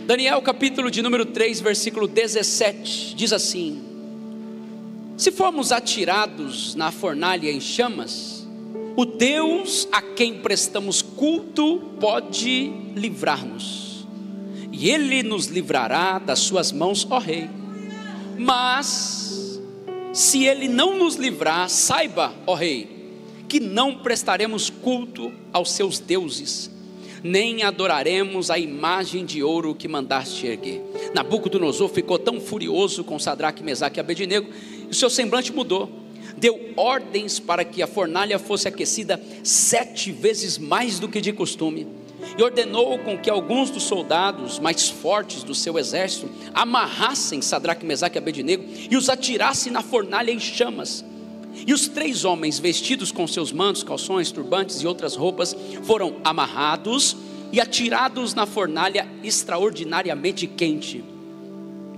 Daniel capítulo de número 3, versículo 17, diz assim: se formos atirados na fornalha em chamas, o Deus a quem prestamos culto pode livrar-nos, e Ele nos livrará das suas mãos, ó Rei. Mas se Ele não nos livrar, saiba, ó Rei, que não prestaremos culto aos seus deuses, nem adoraremos a imagem de ouro que mandaste erguer. Nabucodonosor ficou tão furioso com Sadraque, Mesaque e Abednego, e o seu semblante mudou. Deu ordens para que a fornalha fosse aquecida 7 vezes mais do que de costume, e ordenou com que alguns dos soldados mais fortes do seu exército amarrassem Sadraque, Mesaque e Abednego e os atirassem na fornalha em chamas. E os 3 homens, vestidos com seus mantos, calções, turbantes e outras roupas, foram amarrados e atirados na fornalha extraordinariamente quente.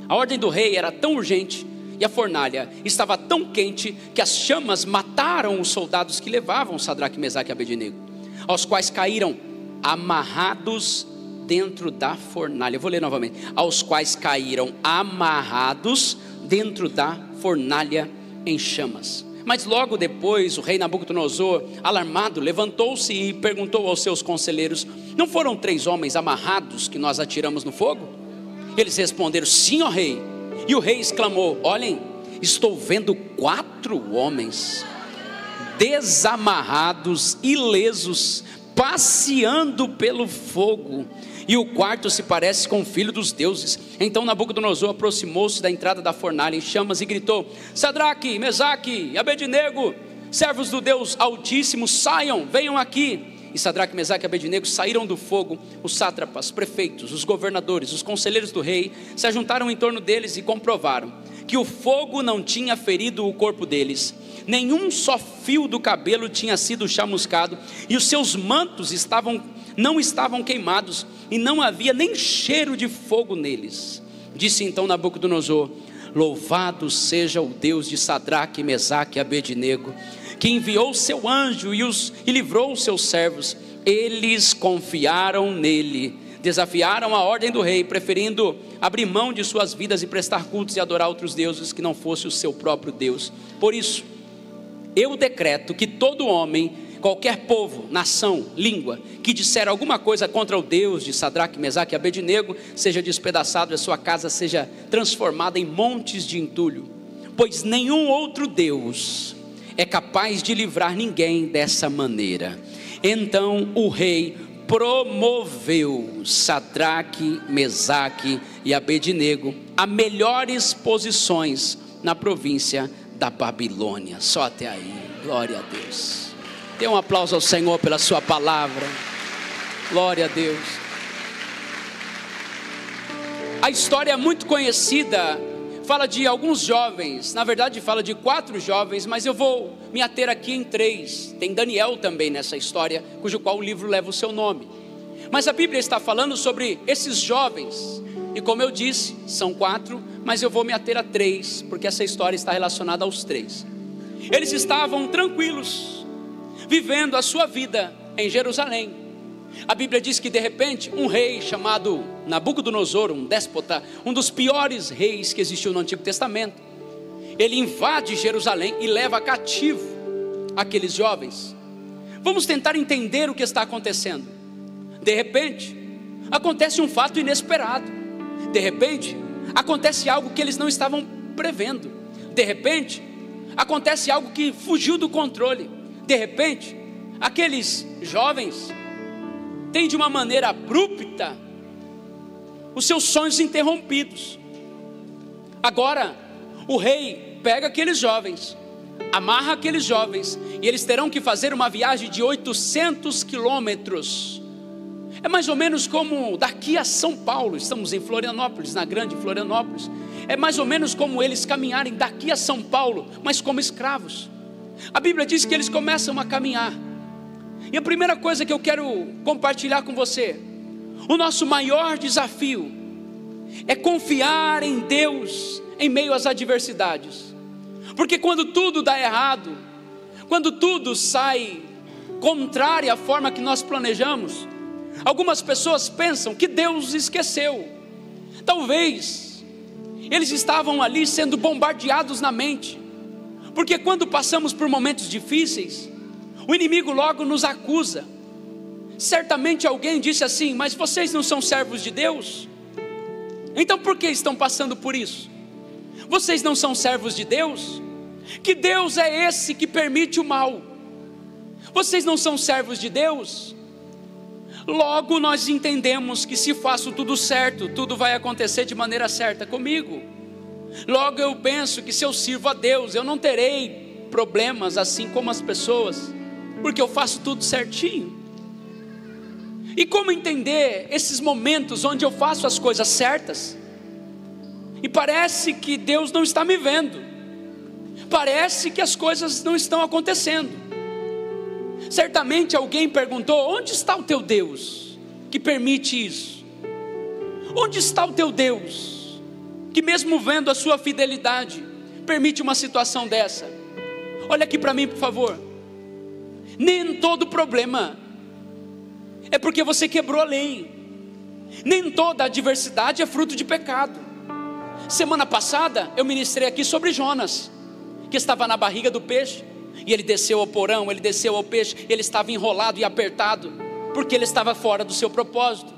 A ordem do rei era tão urgente e a fornalha estava tão quente que as chamas mataram os soldados que levavam Sadraque, Mesaque e Abednego, aos quais caíram amarrados dentro da fornalha. Eu vou ler novamente: aos quais caíram amarrados dentro da fornalha em chamas. Mas logo depois o rei Nabucodonosor, alarmado, levantou-se e perguntou aos seus conselheiros: não foram 3 homens amarrados que nós atiramos no fogo? Eles responderam: sim, ó rei. E o rei exclamou: olhem, estou vendo 4 homens desamarrados, ilesos, passeando pelo fogo, e o quarto se parece com o filho dos deuses. Então Nabucodonosor aproximou-se da entrada da fornalha em chamas e gritou: Sadraque, Mesaque e Abednego, servos do Deus Altíssimo, saiam, venham aqui. E Sadraque, Mesaque e Abednego saíram do fogo. Os sátrapas, prefeitos, os governadores, os conselheiros do rei se ajuntaram em torno deles e comprovaram que o fogo não tinha ferido o corpo deles, nenhum só fio do cabelo tinha sido chamuscado, e os seus mantos não estavam queimados, e não havia nem cheiro de fogo neles. Disse então Nabucodonosor: louvado seja o Deus de Sadraque, Mesaque e Abednego, que enviou seu anjo e livrou os seus servos. Eles confiaram nele, desafiaram a ordem do rei, preferindo abrir mão de suas vidas e prestar cultos e adorar outros deuses que não fosse o seu próprio Deus. Por isso eu decreto que todo homem, qualquer povo, nação, língua, que disser alguma coisa contra o Deus de Sadraque, Mesaque e Abednego, seja despedaçado e a sua casa seja transformada em montes de entulho, pois nenhum outro Deus é capaz de livrar ninguém dessa maneira. Então o rei promoveu Sadraque, Mesaque e Abednego a melhores posições na província da Babilônia. Só até aí, glória a Deus. Dê um aplauso ao Senhor pela sua palavra. Glória a Deus. A história é muito conhecida, fala de alguns jovens, na verdade fala de 4 jovens, mas eu vou me ater aqui em 3. Tem Daniel também nessa história, cujo qual o livro leva o seu nome. Mas a Bíblia está falando sobre esses jovens, e como eu disse, são 4, mas eu vou me ater a 3, porque essa história está relacionada aos 3. Eles estavam tranquilos, vivendo a sua vida em Jerusalém. A Bíblia diz que de repente um rei chamado Nabucodonosor, um déspota, um dos piores reis que existiu no Antigo Testamento, ele invade Jerusalém e leva cativo aqueles jovens. Vamos tentar entender o que está acontecendo. De repente acontece um fato inesperado. De repente acontece algo que eles não estavam prevendo. De repente acontece algo que fugiu do controle. De repente aqueles jovens têm de uma maneira abrupta os seus sonhos interrompidos. Agora o rei pega aqueles jovens, amarra aqueles jovens, e eles terão que fazer uma viagem de 800 quilômetros. É mais ou menos como daqui a São Paulo. Estamos em Florianópolis, na grande Florianópolis. É mais ou menos como eles caminharem daqui a São Paulo, mas como escravos. A Bíblia diz que eles começam a caminhar. E a primeira coisa que eu quero compartilhar com você: o nosso maior desafio é confiar em Deus em meio às adversidades. Porque quando tudo dá errado, quando tudo sai contrário à forma que nós planejamos, algumas pessoas pensam que Deus esqueceu, Talvez eles estavam ali sendo bombardeados na mente, porque quando passamos por momentos difíceis, o inimigo logo nos acusa. Certamente alguém disse assim: mas vocês não são servos de Deus? Então por que estão passando por isso? Vocês não são servos de Deus? Que Deus é esse que permite o mal? Vocês não são servos de Deus? Logo nós entendemos que se faço tudo certo, tudo vai acontecer de maneira certa comigo. Logo eu penso que se eu sirvo a Deus, eu não terei problemas assim como as pessoas, porque eu faço tudo certinho. E como entender esses momentos onde eu faço as coisas certas e parece que Deus não está me vendo, parece que as coisas não estão acontecendo? Certamente alguém perguntou: onde está o teu Deus que permite isso? Onde está o teu Deus que mesmo vendo a sua fidelidade permite uma situação dessa? Olha aqui para mim, por favor. Nem todo problema é porque você quebrou a lei. Nem toda adversidade é fruto de pecado. Semana passada eu ministrei aqui sobre Jonas, que estava na barriga do peixe, e ele desceu ao porão, ele desceu ao peixe, ele estava enrolado e apertado, porque ele estava fora do seu propósito.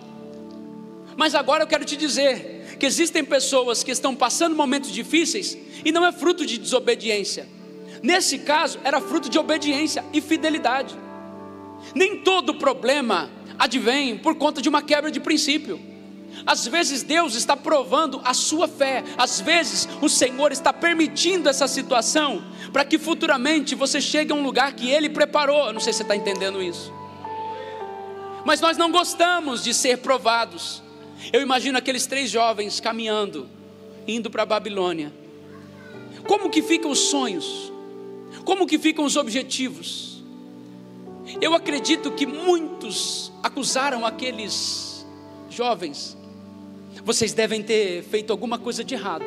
Mas agora eu quero te dizer que existem pessoas que estão passando momentos difíceis, e não é fruto de desobediência. Nesse caso era fruto de obediência e fidelidade. Nem todo problema advém por conta de uma quebra de princípio. Às vezes Deus está provando a sua fé. Às vezes o Senhor está permitindo essa situação para que futuramente você chegue a um lugar que Ele preparou. Eu não sei se você está entendendo isso. Mas nós não gostamos de ser provados. Eu imagino aqueles 3 jovens caminhando, indo para a Babilônia. Como que ficam os sonhos? Como que ficam os objetivos? Eu acredito que muitos acusaram aqueles jovens: vocês devem ter feito alguma coisa de errado.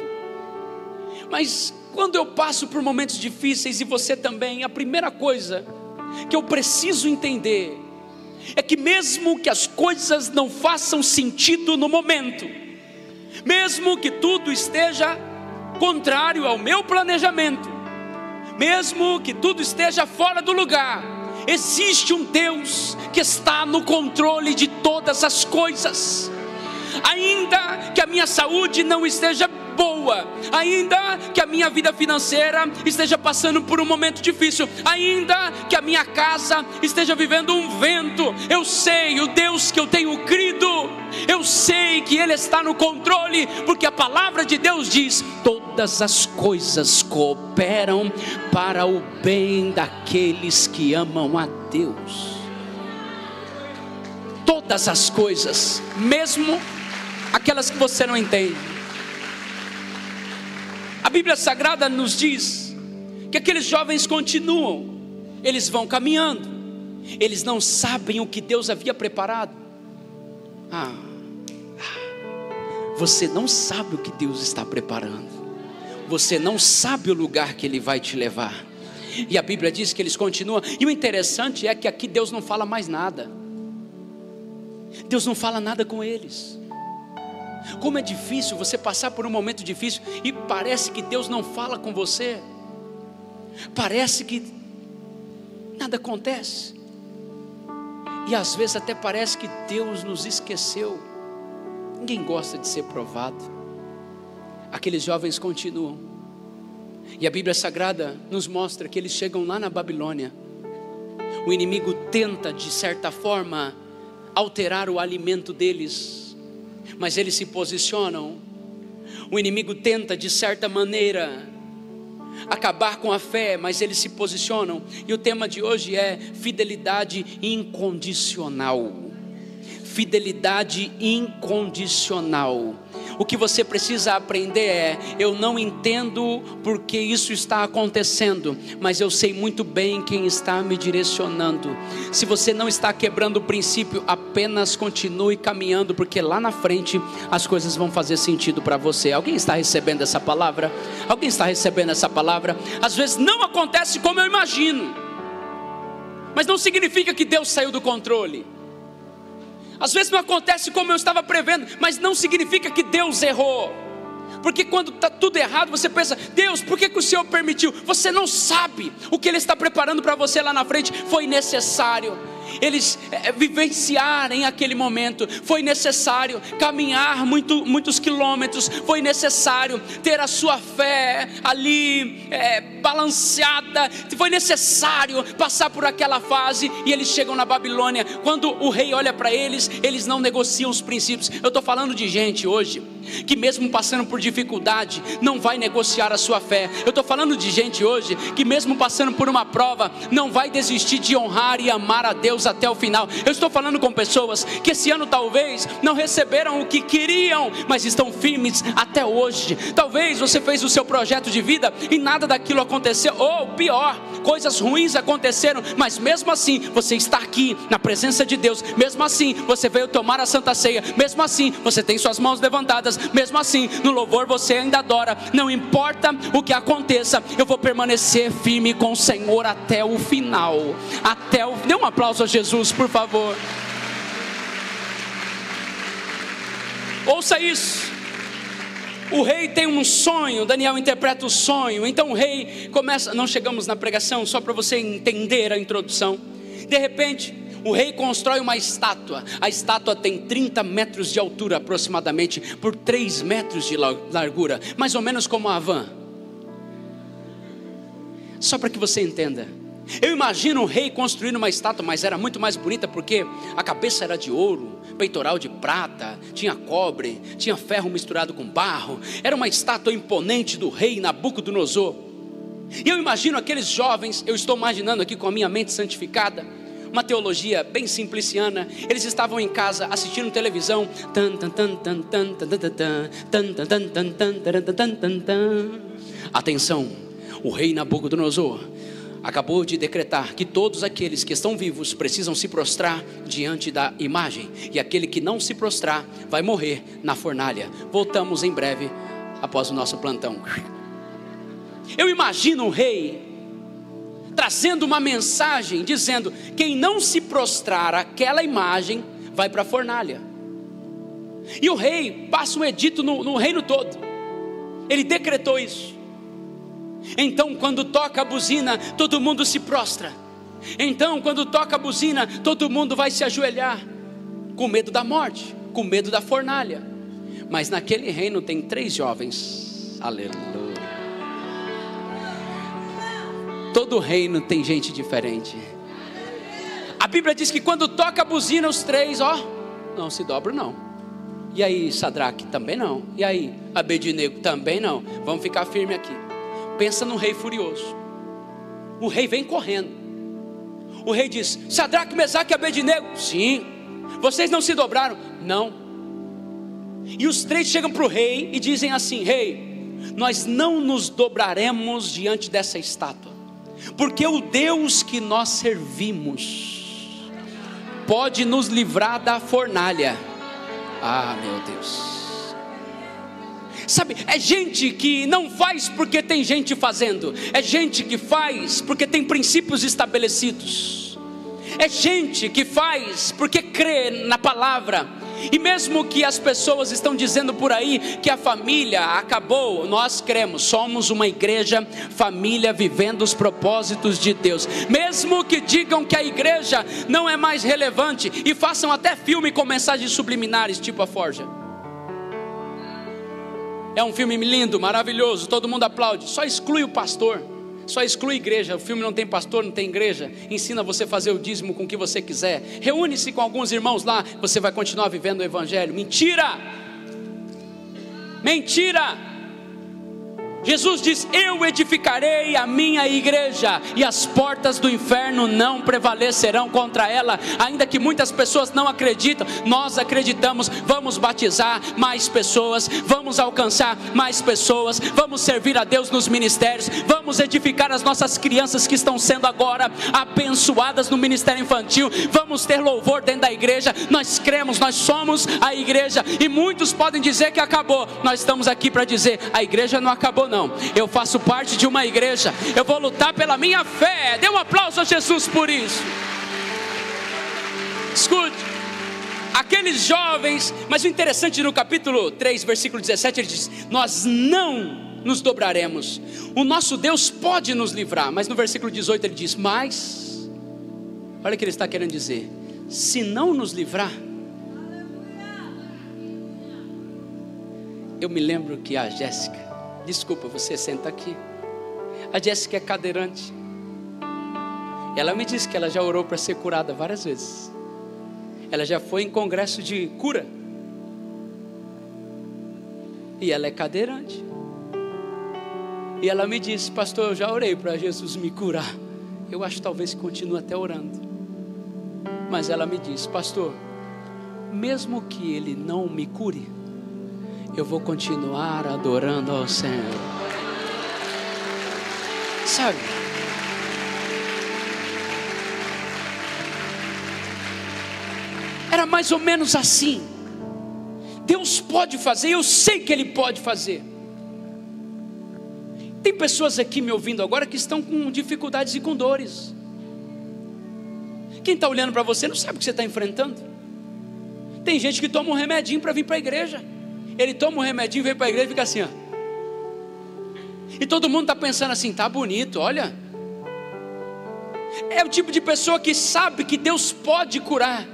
Mas quando eu passo por momentos difíceis, e você também, a primeira coisa que eu preciso entender é que mesmo que as coisas não façam sentido no momento, mesmo que tudo esteja contrário ao meu planejamento, mesmo que tudo esteja fora do lugar, existe um Deus que está no controle de todas as coisas. Ainda que a minha saúde não esteja boa, ainda que a minha vida financeira esteja passando por um momento difícil, ainda que a minha casa esteja vivendo um vento, eu sei o Deus que eu tenho crido, eu sei que Ele está no controle, porque a palavra de Deus diz: todas as coisas cooperam para o bem daqueles que amam a Deus. Todas as coisas, mesmo aquelas que você não entende. A Bíblia Sagrada nos diz que aqueles jovens continuam, eles vão caminhando, eles não sabem o que Deus havia preparado. Você não sabe o que Deus está preparando, você não sabe o lugar que Ele vai te levar. E a Bíblia diz que eles continuam, e o interessante é que aqui Deus não fala mais nada. Deus não fala nada com eles. Como é difícil você passar por um momento difícil e parece que Deus não fala com você, parece que nada acontece, e às vezes até parece que Deus nos esqueceu. Ninguém gosta de ser provado. Aqueles jovens continuam, e a Bíblia Sagrada nos mostra que eles chegam lá na Babilônia. O inimigo tenta de certa forma alterar o alimento deles, mas eles se posicionam. O inimigo tenta de certa maneira acabar com a fé, mas eles se posicionam. E o tema de hoje é fidelidade incondicional. Fidelidade incondicional. O que você precisa aprender é: eu não entendo porque isso está acontecendo, mas eu sei muito bem quem está me direcionando. Se você não está quebrando o princípio, apenas continue caminhando, porque lá na frente as coisas vão fazer sentido para você. Alguém está recebendo essa palavra? Alguém está recebendo essa palavra? Às vezes não acontece como eu imagino, mas não significa que Deus saiu do controle. Às vezes não acontece como eu estava prevendo, mas não significa que Deus errou. Porque quando está tudo errado, você pensa: Deus, por que o Senhor permitiu? Você não sabe o que Ele está preparando para você lá na frente. Foi necessário eles vivenciarem aquele momento, foi necessário caminhar muitos quilômetros, foi necessário ter a sua fé ali balanceada, foi necessário passar por aquela fase. E eles chegam na Babilônia. Quando o rei olha para eles, eles não negociam os princípios. Eu estou falando de gente hoje que mesmo passando por dificuldade, não vai negociar a sua fé. Eu estou falando de gente hoje que mesmo passando por uma prova, não vai desistir de honrar e amar a Deus até o final. Eu estou falando com pessoas que esse ano talvez não receberam o que queriam, mas estão firmes até hoje. Talvez você fez o seu projeto de vida e nada daquilo aconteceu, ou pior, coisas ruins aconteceram, mas mesmo assim você está aqui na presença de Deus. Mesmo assim você veio tomar a Santa Ceia. Mesmo assim você tem suas mãos levantadas. Mesmo assim no louvor você ainda adora. Não importa o que aconteça, eu vou permanecer firme com o Senhor até o final. Dê um aplauso a Jesus, por favor. Ouça isso. O rei tem um sonho, Daniel interpreta o sonho. Então o rei começa, não chegamos na pregação, só para você entender a introdução. De repente o rei constrói uma estátua. A estátua tem 30 metros de altura aproximadamente, por 3 metros de largura, mais ou menos como a van. Só para que você entenda, eu imagino o rei construindo uma estátua, mas era muito mais bonita, porque a cabeça era de ouro, peitoral de prata, tinha cobre, tinha ferro misturado com barro. Era uma estátua imponente do rei Nabucodonosor. E eu imagino aqueles jovens, eu estou imaginando aqui com a minha mente santificada, uma teologia bem simpliciana. Eles estavam em casa assistindo televisão. Atenção, o rei Nabucodonosor acabou de decretar que todos aqueles que estão vivos precisam se prostrar diante da imagem, e aquele que não se prostrar vai morrer na fornalha. Voltamos em breve após o nosso plantão. Eu imagino o rei trazendo uma mensagem dizendo: quem não se prostrar àquela imagem vai para a fornalha. E o rei passa um edito no reino todo. Ele decretou isso. Então quando toca a buzina, todo mundo se prostra. Então quando toca a buzina, todo mundo vai se ajoelhar, com medo da morte, com medo da fornalha. Mas naquele reino tem 3 jovens. Aleluia. Todo reino tem gente diferente. A Bíblia diz que quando toca a buzina, os 3, não se dobram não. E aí, Sadraque? Também não. E aí, Abednego? Também não. Vamos ficar firme aqui. Pensa num rei furioso. O rei vem correndo. O rei diz: Sadraque, Mesaque e Abednego? Sim. Vocês não se dobraram? Não. E os 3 chegam para o rei e dizem assim: rei, nós não nos dobraremos diante dessa estátua, porque o Deus que nós servimos pode nos livrar da fornalha. Ah, meu Deus. Sabe, é gente que não faz porque tem gente fazendo. É gente que faz porque tem princípios estabelecidos. É gente que faz porque crê na palavra. E mesmo que as pessoas estão dizendo por aí que a família acabou, nós cremos, somos uma igreja família vivendo os propósitos de Deus. Mesmo que digam que a igreja não é mais relevante e façam até filme com mensagens subliminares, tipo A Forja. É um filme lindo, maravilhoso, todo mundo aplaude, só exclui o pastor, só exclui a igreja. O filme não tem pastor, não tem igreja. Ensina você a fazer o dízimo com o que você quiser. Reúne-se com alguns irmãos lá, você vai continuar vivendo o evangelho. Mentira! Mentira! Jesus diz: eu edificarei a minha igreja, e as portas do inferno não prevalecerão contra ela. Ainda que muitas pessoas não acreditam, nós acreditamos. Vamos batizar mais pessoas, vamos alcançar mais pessoas, vamos servir a Deus nos ministérios, vamos edificar as nossas crianças que estão sendo agora abençoadas no ministério infantil, vamos ter louvor dentro da igreja. Nós cremos, nós somos a igreja. E muitos podem dizer que acabou. Nós estamos aqui para dizer: a igreja não acabou não. Eu faço parte de uma igreja. Eu vou lutar pela minha fé. Dê um aplauso a Jesus por isso. Escute, Aqueles jovens, mas o interessante no capítulo 3, versículo 17, ele diz: nós não nos dobraremos, o nosso Deus pode nos livrar. Mas no versículo 18 ele diz: mas, olha o que ele está querendo dizer: se não nos livrar. Eu me lembro que a Jéssica, desculpa, você senta aqui, a Jéssica é cadeirante. Ela me disse que ela já orou para ser curada várias vezes. Ela já foi em congresso de cura. E ela é cadeirante. E ela me disse: pastor, eu já orei para Jesus me curar. Eu acho talvez que continue até orando. Mas ela me disse: pastor, mesmo que Ele não me cure, eu vou continuar adorando ao Senhor. Sabe? Era mais ou menos assim. Deus pode fazer, eu sei que Ele pode fazer. Tem pessoas aqui me ouvindo agora que estão com dificuldades e com dores. Quem está olhando para você não sabe o que você está enfrentando. Tem gente que toma um remedinho para vir para a igreja. Ele toma um remedinho, vem para a igreja e fica assim, ó. E todo mundo está pensando assim: tá bonito, olha. É o tipo de pessoa que sabe que Deus pode curar,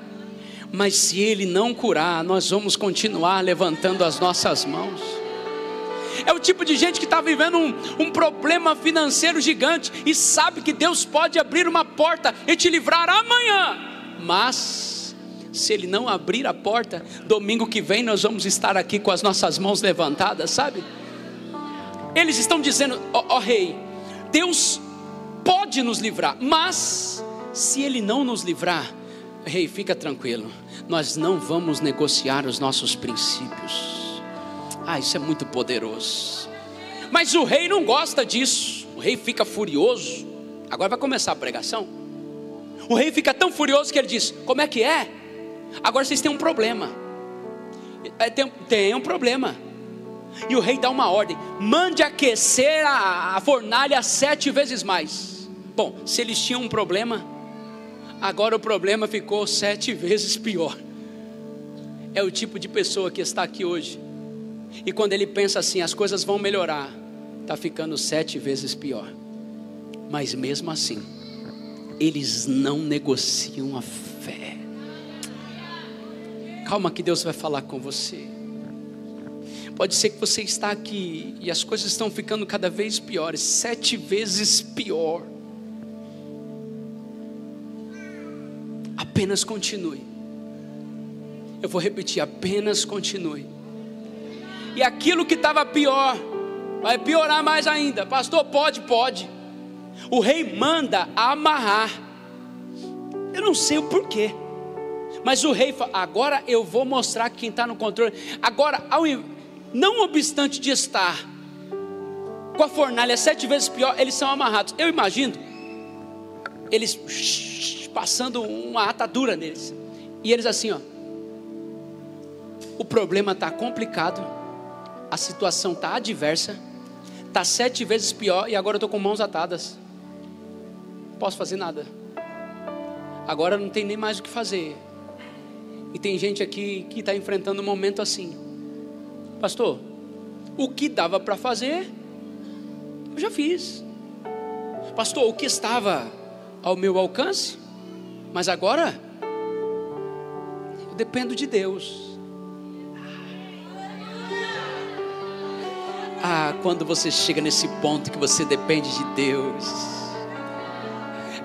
mas se Ele não curar, nós vamos continuar levantando as nossas mãos. É o tipo de gente que está vivendo um problema financeiro gigante e sabe que Deus pode abrir uma porta e te livrar amanhã, mas se Ele não abrir a porta, domingo que vem nós vamos estar aqui com as nossas mãos levantadas, sabe? Eles estão dizendo: ó rei, Deus pode nos livrar, mas se Ele não nos livrar, rei, fica tranquilo, nós não vamos negociar os nossos princípios. Isso é muito poderoso. Mas o rei não gosta disso. O rei fica furioso. Agora vai começar a pregação. O rei fica tão furioso que ele diz: como é que é? Agora vocês têm um problema. Tem um problema. E o rei dá uma ordem: mande aquecer a fornalha 7 vezes mais. Bom, se eles tinham um problema, agora o problema ficou 7 vezes pior. É o tipo de pessoa que está aqui hoje, e quando ele pensa assim, as coisas vão melhorar, está ficando 7 vezes pior. Mas mesmo assim, eles não negociam a fé. Calma que Deus vai falar com você. Pode ser que você está aqui e as coisas estão ficando cada vez piores, 7 vezes pior. Apenas continue. Eu vou repetir: apenas continue. E aquilo que estava pior vai piorar mais ainda. Pastor, pode. O rei manda amarrar. Eu não sei o porquê, mas o rei fala: agora eu vou mostrar quem está no controle. Agora, não obstante de estar com a fornalha 7 vezes pior, eles são amarrados. Eu imagino eles passando uma atadura neles, e eles assim, ó: o problema está complicado, a situação está adversa, está 7 vezes pior, e agora eu estou com mãos atadas, não posso fazer nada, agora não tem nem mais o que fazer. E tem gente aqui que está enfrentando um momento assim: pastor, o que dava para fazer, eu já fiz. Pastor, o que estava ao meu alcance, mas agora eu dependo de Deus. Quando você chega nesse ponto que você depende de Deus,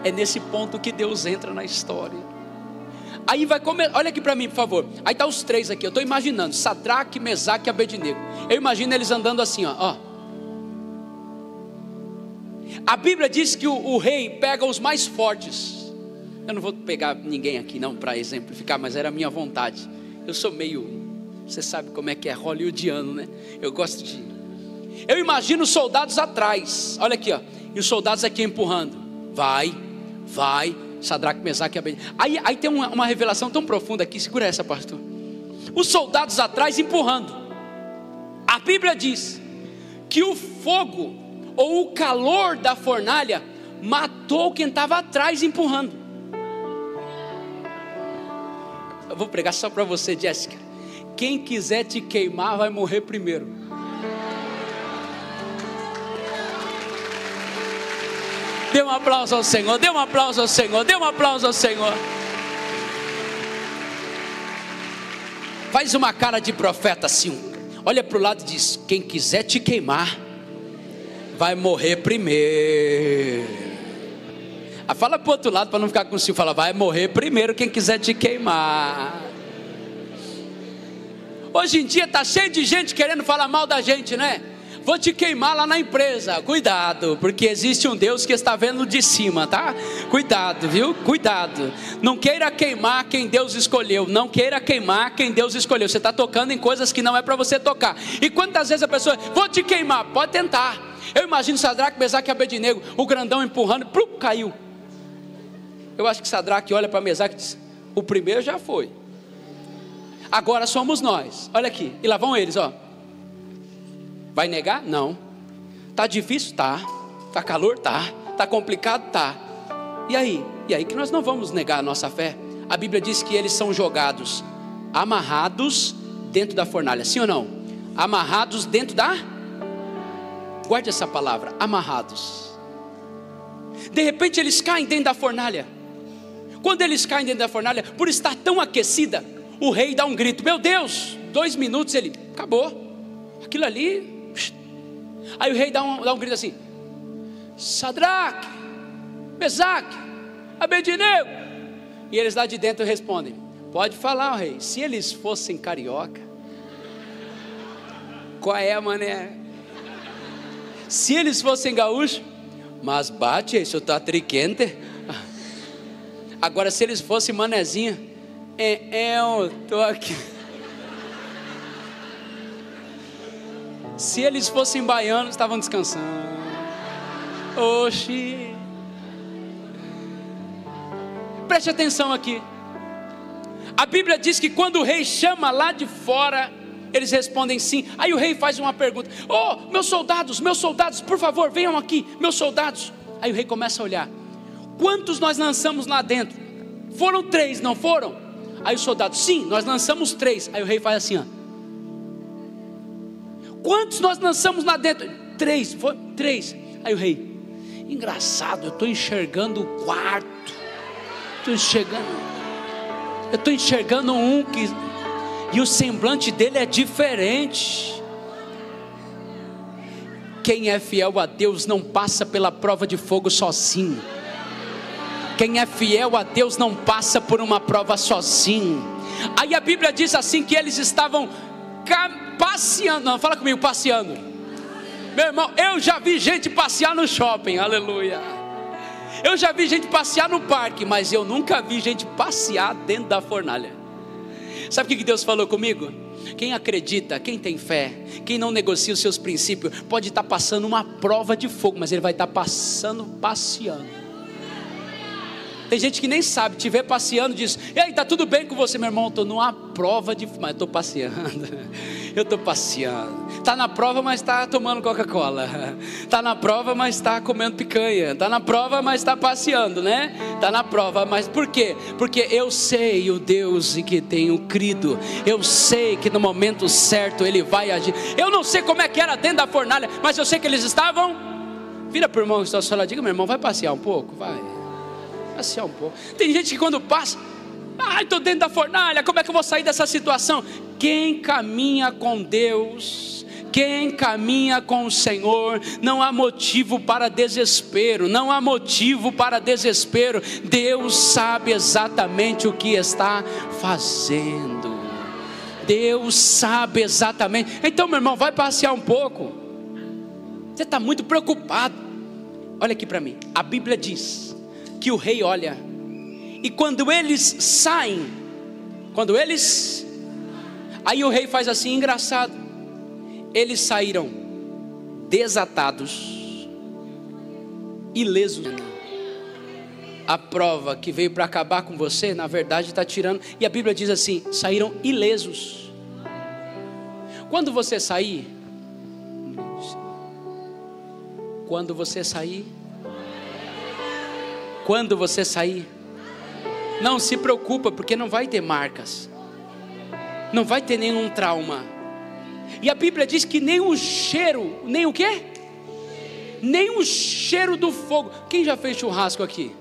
é nesse ponto que Deus entra na história. Aí vai comer, olha aqui para mim, por favor. Aí está os 3 aqui, eu estou imaginando Sadraque, Mesaque e Abednego. Eu imagino eles andando assim, ó. A Bíblia diz que o rei pega os mais fortes. Eu não vou pegar ninguém aqui não para exemplificar, mas era a minha vontade. Eu sou meio, você sabe como é que é, hollywoodiano, né? Eu gosto de... Eu imagino os soldados atrás, olha aqui, ó, e os soldados aqui empurrando. Vai, Sadraque, Mesaque e Abednego. Aí tem uma revelação tão profunda aqui, segura essa, pastor. Os soldados atrás empurrando. A Bíblia diz que o fogo ou o calor da fornalha matou quem estava atrás empurrando. Eu vou pregar só para você, Jéssica. Quem quiser te queimar vai morrer primeiro. Dê um aplauso ao Senhor, dê um aplauso ao Senhor, dê um aplauso ao Senhor. Faz uma cara de profeta assim, olha para o lado e diz: quem quiser te queimar vai morrer primeiro. Fala para o outro lado para não ficar com ciúme. Fala: vai morrer primeiro quem quiser te queimar. Hoje em dia está cheio de gente querendo falar mal da gente, né? Vou te queimar lá na empresa. Cuidado, porque existe um Deus que está vendo de cima, tá? Cuidado, viu? Cuidado. Não queira queimar quem Deus escolheu. Não queira queimar quem Deus escolheu. Você está tocando em coisas que não é para você tocar. E quantas vezes a pessoa: vou te queimar. Pode tentar. Eu imagino Sadraque, Mesaque e Abednego, o grandão empurrando, caiu. Eu acho que Sadraque olha para Mesaque e diz: o primeiro já foi, agora somos nós. Olha aqui, e lá vão eles, ó. Vai negar? Não. Tá difícil? Tá. Tá calor? Tá. Tá complicado? Tá. E aí? E aí que nós não vamos negar a nossa fé? A Bíblia diz que eles são jogados, amarrados dentro da fornalha. Sim ou não? Amarrados dentro da... Guarde essa palavra, amarrados. De repente eles caem dentro da fornalha. Quando eles caem dentro da fornalha, por estar tão aquecida, o rei dá um grito: meu Deus! 2 minutos ele... acabou. Aquilo ali... Aí o rei dá um grito assim: Sadraque, Mesaque, Abednego. E eles lá de dentro respondem: pode falar, rei. Se eles fossem carioca, qual é, mané? Se eles fossem gaúchos, mas bate, isso tá triquente. Agora se eles fossem manezinho, eu tô aqui. Se eles fossem baianos, estavam descansando. Oxi. Preste atenção aqui. A Bíblia diz que quando o rei chama lá de fora, eles respondem sim. Aí o rei faz uma pergunta: oh, meus soldados, por favor, venham aqui, meus soldados. Aí o rei começa a olhar: quantos nós lançamos lá dentro? Foram 3, não foram? Aí os soldados: sim, nós lançamos 3. Aí o rei faz assim, ó: quantos nós lançamos lá dentro? 3, foi 3. Aí o rei: engraçado, eu estou enxergando o quarto. Eu estou enxergando um que... E o semblante dele é diferente. Quem é fiel a Deus não passa pela prova de fogo sozinho. Quem é fiel a Deus não passa por uma prova sozinho. Aí a Bíblia diz assim que eles estavam passeando. Não, fala comigo, passeando. Meu irmão, eu já vi gente passear no shopping, aleluia. Eu já vi gente passear no parque, mas eu nunca vi gente passear dentro da fornalha. Sabe o que Deus falou comigo? Quem acredita, quem tem fé, quem não negocia os seus princípios, pode estar passando uma prova de fogo, mas ele vai estar passeando. Tem gente que nem sabe, te vê passeando, diz: ei, está tudo bem com você? Meu irmão, estou numa prova de... mas eu estou passeando. Eu estou passeando. Está na prova, mas está tomando Coca-Cola. Está na prova, mas está comendo picanha. Está na prova, mas está passeando, né? Está na prova, mas por quê? Porque eu sei o Deus em que tenho crido. Eu sei que no momento certo Ele vai agir. Eu não sei como é que era dentro da fornalha, mas eu sei que eles estavam... Vira para o irmão que está ao seu lado, diga: meu irmão, vai passear um pouco, vai. Passear um pouco. Tem gente que quando passa: ai, estou dentro da fornalha, como é que eu vou sair dessa situação? Quem caminha com Deus, quem caminha com o Senhor, não há motivo para desespero. Não há motivo para desespero. Deus sabe exatamente o que está fazendo. Deus sabe exatamente. Então, meu irmão, vai passear um pouco. Você está muito preocupado. Olha aqui para mim. A Bíblia diz que o rei olha, e quando eles saem, aí o rei faz assim, engraçado, eles saíram desatados, ilesos. A prova que veio para acabar com você, na verdade está tirando. E a Bíblia diz assim: saíram ilesos. Quando você sair, Não se preocupa, porque não vai ter marcas, não vai ter nenhum trauma. E a Bíblia diz que nem o cheiro, nem o quê? Nem o cheiro do fogo. Quem já fez churrasco aqui?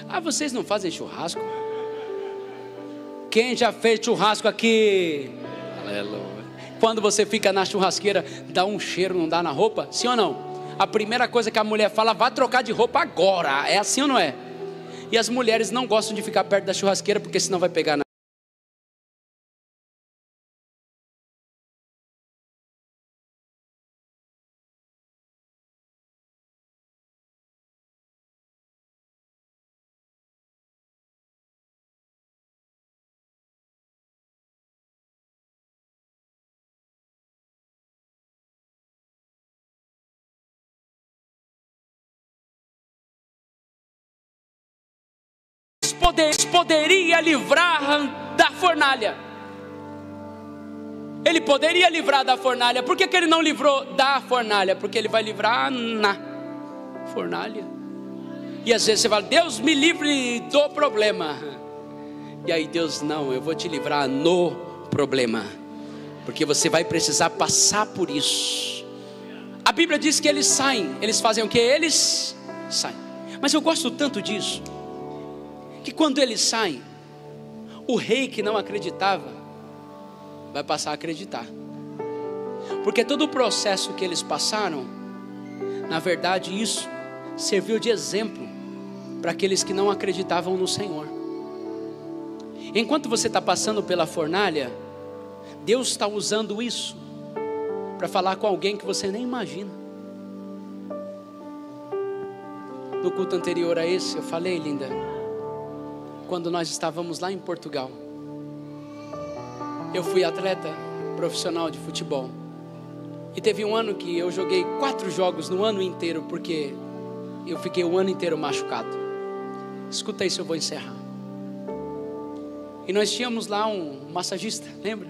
Ah, vocês não fazem churrasco? Quem já fez churrasco aqui? Aleluia. Quando você fica na churrasqueira, dá um cheiro, não dá na roupa? Sim ou não? A primeira coisa que a mulher fala, vá trocar de roupa agora. É assim ou não é? E as mulheres não gostam de ficar perto da churrasqueira, porque senão vai pegar na... Poderia livrar da fornalha. Ele poderia livrar da fornalha. Por que ele não livrou da fornalha? Porque ele vai livrar na fornalha. E às vezes você fala, Deus me livre do problema. E aí Deus, não, eu vou te livrar no problema, porque você vai precisar passar por isso. A Bíblia diz que eles saem. Eles fazem o que? Eles saem. Mas eu gosto tanto disso, que quando eles saem, o rei que não acreditava vai passar a acreditar, porque todo o processo que eles passaram, na verdade isso serviu de exemplo para aqueles que não acreditavam no Senhor. Enquanto você está passando pela fornalha, Deus está usando isso para falar com alguém que você nem imagina. No culto anterior a esse, eu falei, linda, quando nós estávamos lá em Portugal, eu fui atleta profissional de futebol, e teve um ano que eu joguei 4 jogos no ano inteiro, porque eu fiquei o ano inteiro machucado. Escuta isso, eu vou encerrar. E nós tínhamos lá um massagista, lembra?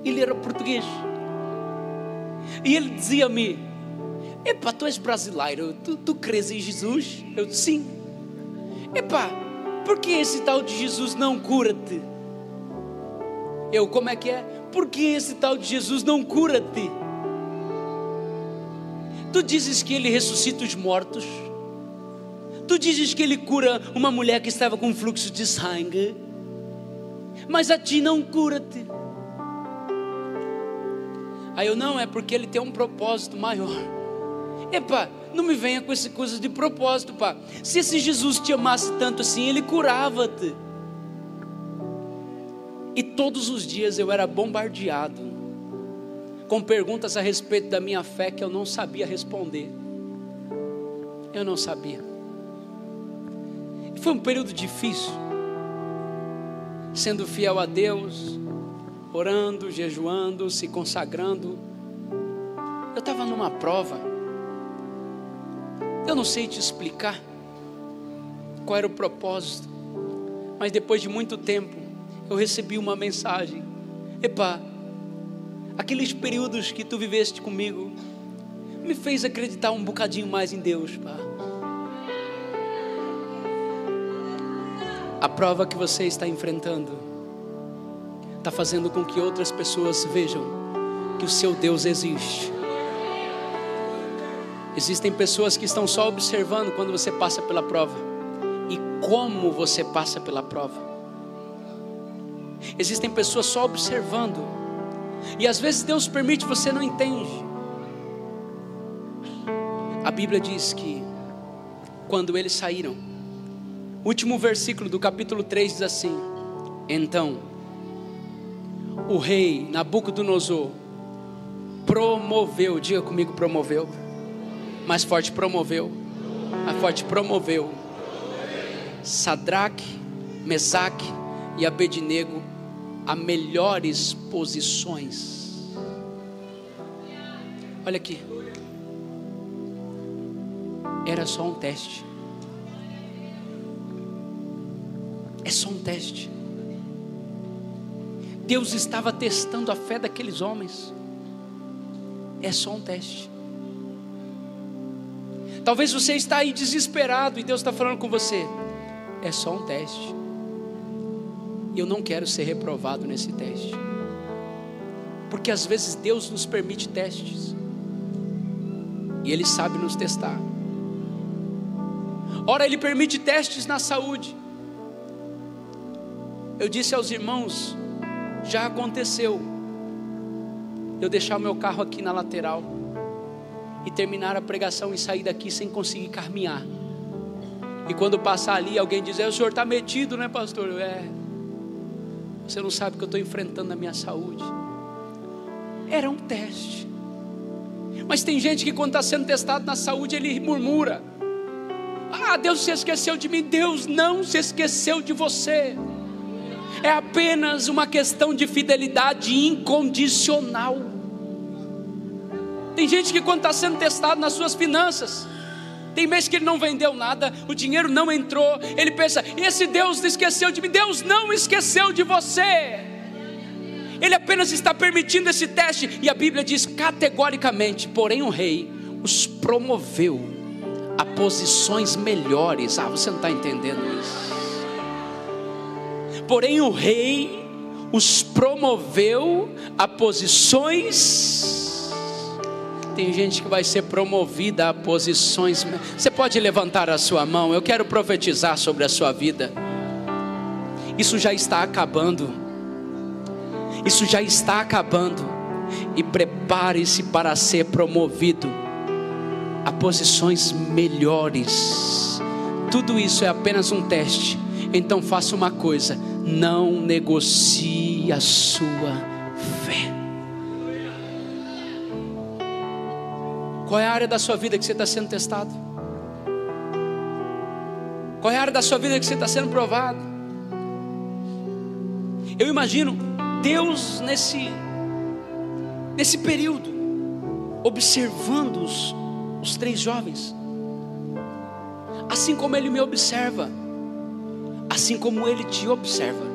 Ele era português, e ele dizia-me, epá, tu és brasileiro, tu crês em Jesus? Eu disse, sim. Epá, por que esse tal de Jesus não cura-te? Eu, como é que é? Por que esse tal de Jesus não cura-te? Tu dizes que ele ressuscita os mortos, tu dizes que ele cura uma mulher que estava com fluxo de sangue, mas a ti não cura-te. Aí eu, não, é porque ele tem um propósito maior. Epá, não me venha com essas coisas de propósito, pá. Se esse Jesus te amasse tanto assim, ele curava-te. E todos os dias eu era bombardeado com perguntas a respeito da minha fé que eu não sabia responder. Eu não sabia. E foi um período difícil, sendo fiel a Deus, orando, jejuando, se consagrando. Eu estava numa prova. Eu não sei te explicar qual era o propósito, mas depois de muito tempo eu recebi uma mensagem. Epá, aqueles períodos que tu viveste comigo me fez acreditar um bocadinho mais em Deus, pá. A prova que você está enfrentando está fazendo com que outras pessoas vejam que o seu Deus existe. Existem pessoas que estão só observando quando você passa pela prova e como você passa pela prova. Existem pessoas só observando, e às vezes Deus permite, você não entende. A Bíblia diz que quando eles saíram, o último versículo do capítulo 3 diz assim: então o rei Nabucodonosor promoveu, diga comigo, promoveu, mais forte, promoveu, mais forte, promoveu Sadraque, Mesaque e Abednego a melhores posições. Olha aqui, era só um teste. É só um teste. Deus estava testando a fé daqueles homens. É só um teste. Talvez você está aí desesperado e Deus está falando com você. é só um teste. E eu não quero ser reprovado nesse teste. Porque às vezes Deus nos permite testes. E Ele sabe nos testar. Ora, Ele permite testes na saúde. Eu disse aos irmãos, já aconteceu eu deixar o meu carro aqui na lateral e terminar a pregação e sair daqui sem conseguir caminhar. E quando passar ali, alguém dizer: o senhor está metido, né, pastor? Você não sabe que eu estou enfrentando a minha saúde. Era um teste. Mas tem gente que quando está sendo testado na saúde, ele murmura: ah, Deus se esqueceu de mim. Deus não se esqueceu de você. É apenas uma questão de fidelidade incondicional. Tem gente que quando está sendo testado nas suas finanças, tem mês que ele não vendeu nada, o dinheiro não entrou, ele pensa: esse Deus esqueceu de mim. Deus não esqueceu de você. Ele apenas está permitindo esse teste. E a Bíblia diz categoricamente: porém o rei os promoveu a posições melhores. Ah, você não está entendendo isso. Porém o rei os promoveu a posições. Tem gente que vai ser promovida a posições. Você pode levantar a sua mão? Eu quero profetizar sobre a sua vida. Isso já está acabando. Isso já está acabando. E prepare-se para ser promovido a posições melhores. Tudo isso é apenas um teste. Então faça uma coisa: não negocie a sua fé. Qual é a área da sua vida que você está sendo testado? Qual é a área da sua vida que você está sendo provado? Eu imagino Deus nesse período, observando os 3 jovens, assim como Ele me observa, assim como Ele te observa.